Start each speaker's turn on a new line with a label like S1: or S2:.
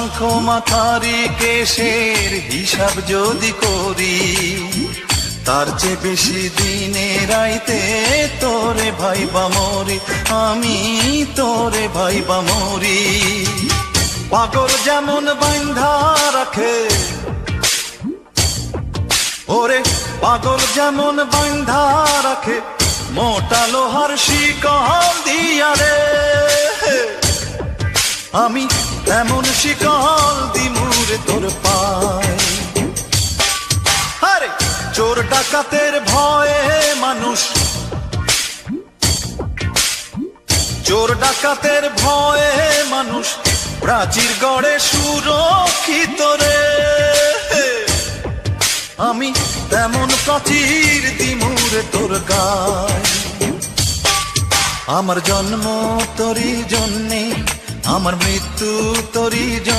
S1: মাথারি কেশের হিসাব যদি করি, তার চেয়ে বেশি দিনে রাইতে তোরে ভাইবা মরি, আমি তোরে ভাইবা মরি। পাগল যেমন বান্ধা রাখে, ওরে পাগল যেমন বান্ধা রাখে মোটা লোহার শিকল দিয়া রে, আমি এমন শিকল দিমুরে তোর পায়। আরে চোর ডাকাতের ভয়ে মানুষ, চোর ডাকাতের ভয়ে মানুষ প্রাচীর গড়ে সুরক্ষিত রে, আমি তেমন প্রাচীর দিমুরে তোর গায়। আমার জন্ম তোরই জন্যে, আমার মৃত্যু তোরই জন্য।